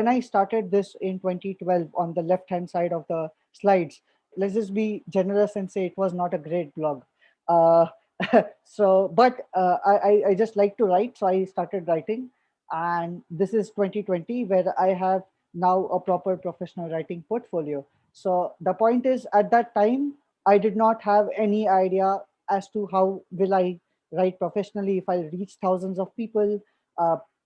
when I started this in 2012 on the left hand side of the slides, let's just be generous and say it was not a great blog. Uh, but I just like to write, so I started writing. And this is 2020, where I have now a proper professional writing portfolio. So the point is, at that time, I did not have any idea as to how will I write professionally, if I reach thousands of people,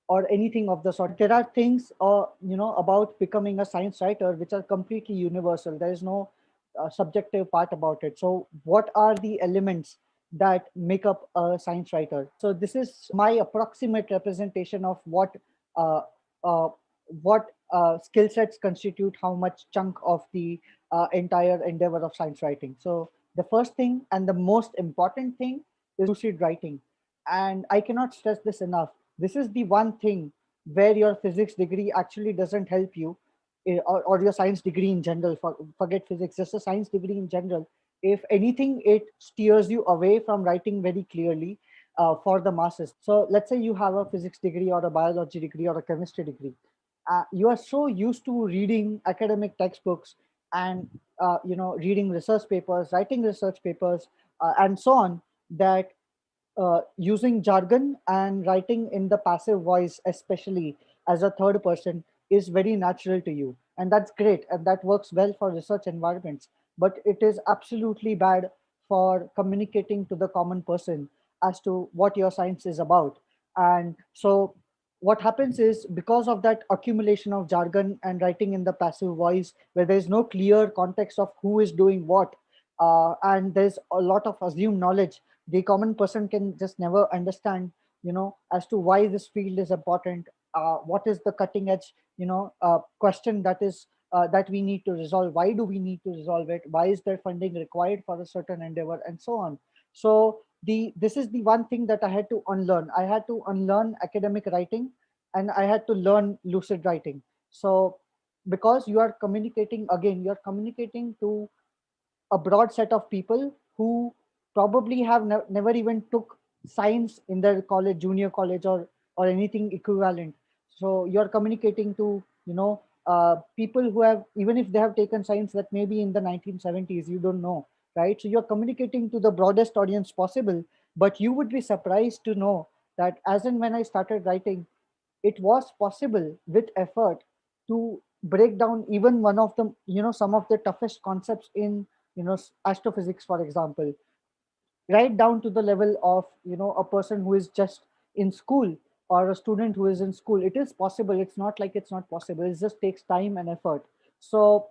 or anything of the sort. There are things, about becoming a science writer which are completely universal. There is no subjective part about it. So what are the elements that make up a science writer? So this is my approximate representation of uh, uh, what skill sets constitute how much chunk of the entire endeavor of science writing. So the first thing and the most important thing is lucid writing. And I cannot stress this enough. This is the one thing where your physics degree actually doesn't help you, or your science degree in general. Forget physics, just a science degree in general. If anything, it steers you away from writing very clearly for the masses. So let's say you have a physics degree or a biology degree or a chemistry degree. You are so used to reading academic textbooks and reading research papers, writing research papers, and so on, that using jargon and writing in the passive voice, especially as a third person, is very natural to you. And that's great. And that works well for research environments. But it is absolutely bad for communicating to the common person as to what your science is about. And so, what happens is, because of that accumulation of jargon and writing in the passive voice, where there is no clear context of who is doing what, and there's a lot of assumed knowledge, the common person can just never understand, as to why this field is important, what is the cutting edge, question that we need to resolve, why do we need to resolve it, why is there funding required for a certain endeavor, and so on. So this is the one thing that I had to unlearn. I had to unlearn academic writing, and I had to learn lucid writing. So because you are communicating, again, you're communicating to a broad set of people who probably have never even took science in their college, junior college, or anything equivalent. So you're communicating to, people who have, even if they have taken science, that maybe in the 1970s, you don't know, right? So you're communicating to the broadest audience possible. But you would be surprised to know that as and when I started writing, it was possible with effort to break down even one of the, some of the toughest concepts in, astrophysics, for example, right down to the level of, a person who is just in school, or a student who is in school. It is possible. It's not like it's not possible. It just takes time and effort. So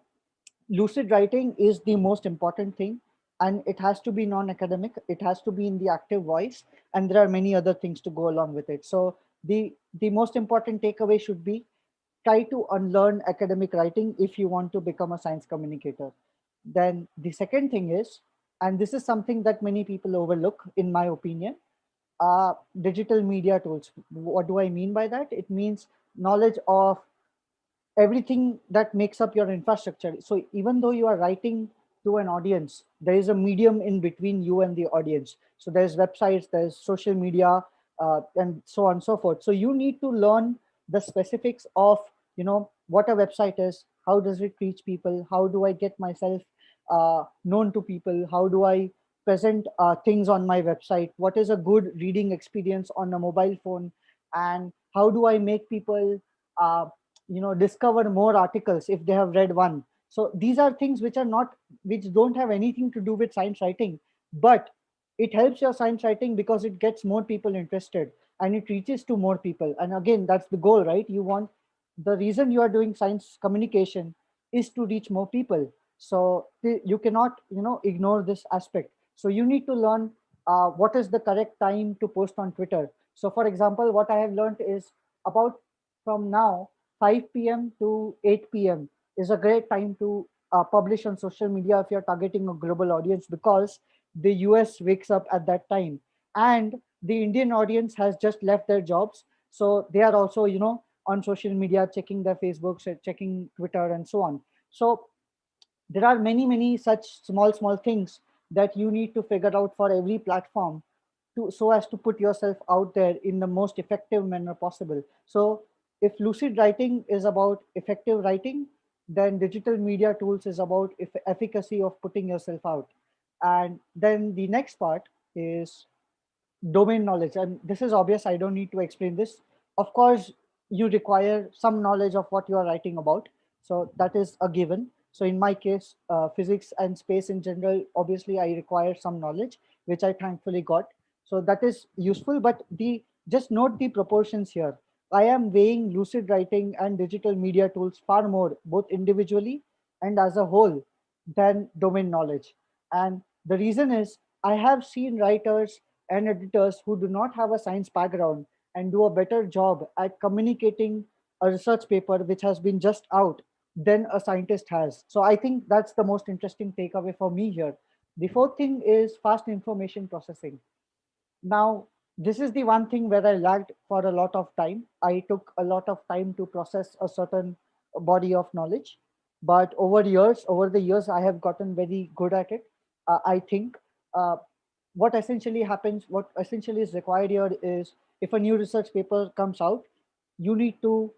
lucid writing is the most important thing, and it has to be non-academic, it has to be in the active voice, and there are many other things to go along with it. So the most important takeaway should be, try to unlearn academic writing if you want to become a science communicator. Then the second thing is, and this is something that many people overlook in my opinion, digital media tools. What do I mean by that? It means knowledge of everything that makes up your infrastructure. So even though you are writing to an audience, there is a medium in between you and the audience. So there's websites, there's social media, and so on and so forth. So you need to learn the specifics of, what a website is, how does it reach people, how do I get myself known to people, how do I present things on my website, what is a good reading experience on a mobile phone, and how do I make people uh, discover more articles if they have read one. So these are things which don't have anything to do with science writing, but it helps your science writing because it gets more people interested and it reaches to more people. And again, that's the goal, right? The reason you are doing science communication is to reach more people. So you cannot ignore this aspect. So you need to learn what is the correct time to post on Twitter. So for example, what I have learned is, about from now 5 p.m. to 8 p.m. is a great time to publish on social media if you're targeting a global audience, because the US wakes up at that time, and the Indian audience has just left their jobs. So they are also, on social media, checking their Facebooks, checking Twitter, and so on. So there are many such small things that you need to figure out for every platform, so as to put yourself out there in the most effective manner possible. So if lucid writing is about effective writing, then digital media tools is about efficacy of putting yourself out. And then the next part is domain knowledge, and this is obvious, I don't need to explain this. Of course you require some knowledge of what you are writing about, so that is a given. So in my case, physics and space in general, obviously I require some knowledge, which I thankfully got, so that is useful. But the just note the proportions here. I am weighing lucid writing and digital media tools far more, both individually and as a whole, than domain knowledge. And the reason is, I have seen writers and editors who do not have a science background and do a better job at communicating a research paper which has been just out than a scientist has. So I think that's the most interesting takeaway for me here. The fourth thing is fast information processing. Now, this is the one thing where I lagged for a lot of time. I took a lot of time to process a certain body of knowledge, but over the years, I have gotten very good at it. I think uh, what essentially is required here is, if a new research paper comes out, you need to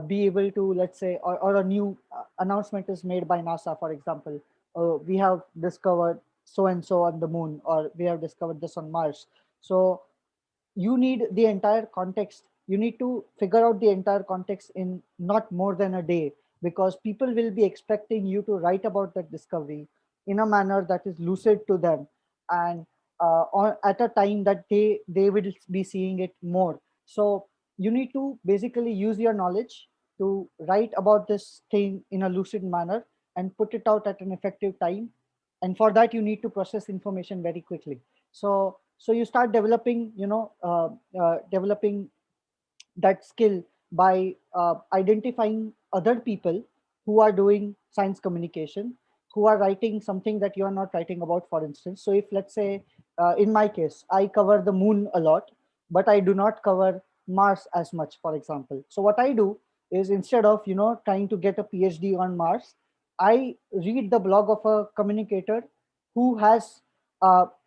be able to, let's say, or a new announcement is made by NASA, for example, we have discovered so and so on the moon, or we have discovered this on Mars. So you need the entire context. You need to figure out the entire context in not more than a day, because people will be expecting you to write about that discovery in a manner that is lucid to them, and at a time that they will be seeing it more. So you need to basically use your knowledge to write about this thing in a lucid manner and put it out at an effective time. And for that you need to process information very quickly. So you start developing, developing that skill by identifying other people who are doing science communication, who are writing something that you are not writing about, for instance. So if, let's say, in my case, I cover the moon a lot, but I do not cover Mars as much, for example. So what I do is, instead of trying to get a PhD on Mars, I read the blog of a communicator who has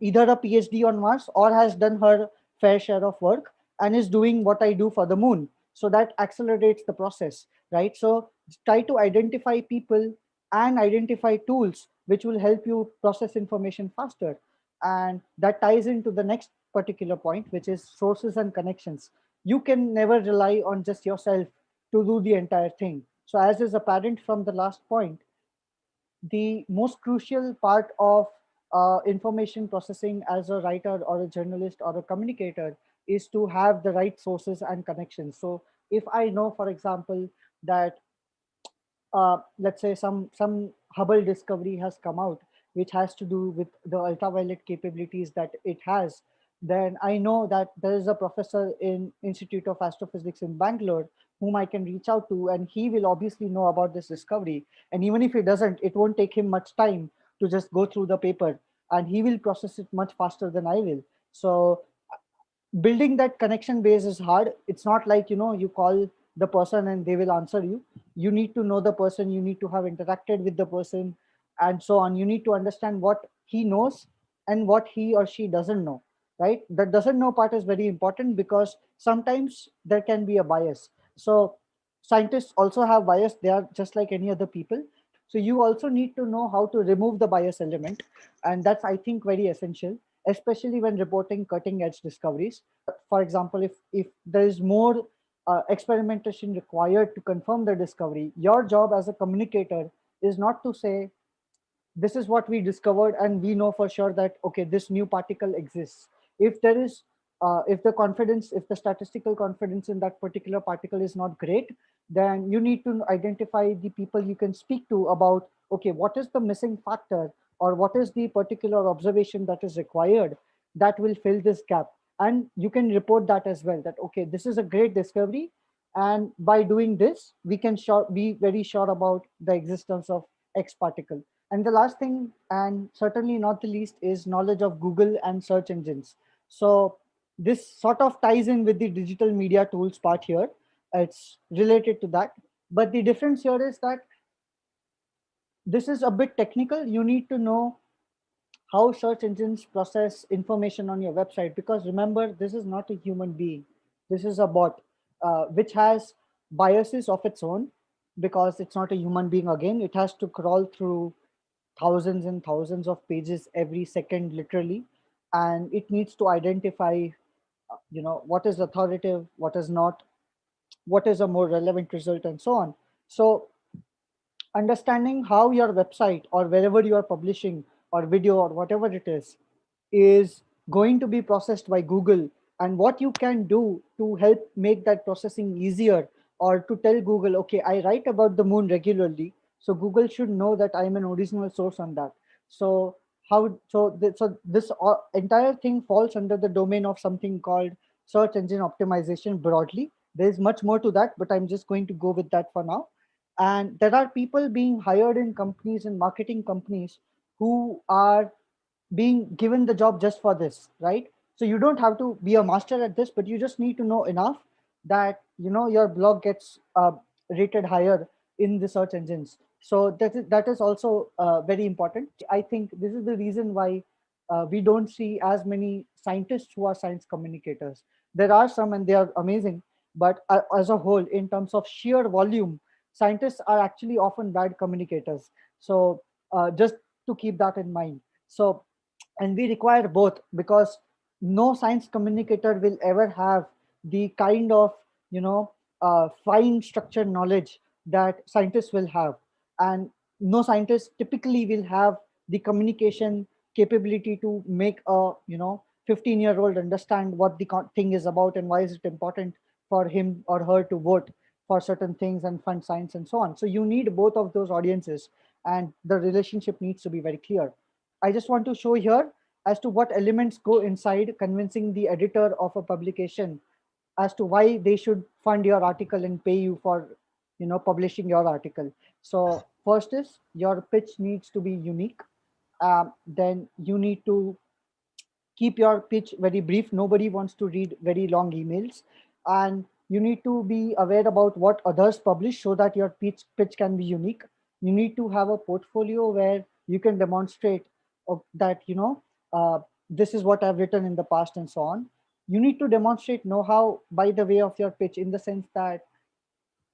either a PhD on Mars or has done her fair share of work and is doing what I do for the moon. So that accelerates the process, right? So try to identify people and identify tools which will help you process information faster. And that ties into the next particular point, which is sources and connections. You can never rely on just yourself to do the entire thing. So, as is apparent from the last point, the most crucial part of information processing as a writer or a journalist or a communicator is to have the right sources and connections. So if I know, for example, that let's say some Hubble discovery has come out, which has to do with the ultraviolet capabilities that it has, then I know that there is a professor in Institute of Astrophysics in Bangalore whom I can reach out to, and he will obviously know about this discovery. And even if he doesn't, it won't take him much time to just go through the paper, and he will process it much faster than I will. So building that connection base is hard. It's not like you call the person and they will answer you. You need to know the person, you need to have interacted with the person, and so on. You need to understand what he knows and what he or she doesn't know, right? The doesn't know part is very important, because sometimes there can be a bias. So scientists also have bias, they are just like any other people. So you also need to know how to remove the bias element, and that's, I think, very essential, especially when reporting cutting edge discoveries. For example, if there is more experimentation required to confirm the discovery, your job as a communicator is not to say, this is what we discovered and we know for sure that, okay, this new particle exists. If there is if the statistical confidence in that particular particle is not great, then you need to identify the people you can speak to about, okay, what is the missing factor, or what is the particular observation that is required that will fill this gap. And you can report that as well, that, okay, this is a great discovery, and by doing this we can be very sure about the existence of X particle. And the last thing, and certainly not the least, is knowledge of Google and search engines. So this sort of ties in with the digital media tools part here. It's related to that. But the difference here is that this is a bit technical. You need to know how search engines process information on your website, because remember, this is not a human being. This is a bot, which has biases of its own, because it's not a human being. Again, it has to crawl through thousands and thousands of pages every second, literally, and it needs to identify, what is authoritative, what is not, what is a more relevant result, and so on. So understanding how your website or wherever you are publishing, or video or whatever it is going to be processed by Google, and what you can do to help make that processing easier, or to tell Google, okay, I write about the moon regularly, so Google should know that I'm an original source on that. So this entire thing falls under the domain of something called search engine optimization broadly. There's much more to that, but I'm just going to go with that for now. And there are people being hired in companies and marketing companies who are being given the job just for this, right? So you don't have to be a master at this, but you just need to know enough that your blog gets rated higher in the search engines. So that is also very important. I think this is the reason why we don't see as many scientists who are science communicators. There are some, and they are amazing, but as a whole, in terms of sheer volume, scientists are actually often bad communicators. So just to keep that in mind. So, and we require both, because no science communicator will ever have the kind of fine structured knowledge that scientists will have, and no scientist typically will have the communication capability to make a 15-year-old understand what the thing is about, and why is it important for him or her to vote for certain things and fund science and so on. So you need both of those audiences, and the relationship needs to be very clear. I just want to show here as to what elements go inside convincing the editor of a publication as to why they should fund your article and pay you for publishing your article. So first is, your pitch needs to be unique. Then you need to keep your pitch very brief. Nobody wants to read very long emails. And you need to be aware about what others publish so that your pitch can be unique. You need to have a portfolio where you can demonstrate that this is what I've written in the past and so on. You need to demonstrate know-how by the way of your pitch, in the sense that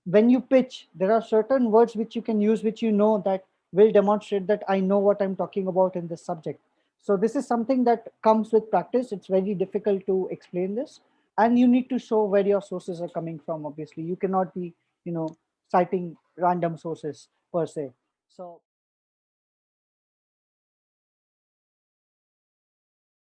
when you pitch, there are certain words which you can use, which that will demonstrate that I know what I'm talking about in this subject. So this is something that comes with practice. It's very difficult to explain this, and you need to show where your sources are coming from. Obviously, you cannot be, citing random sources per se. So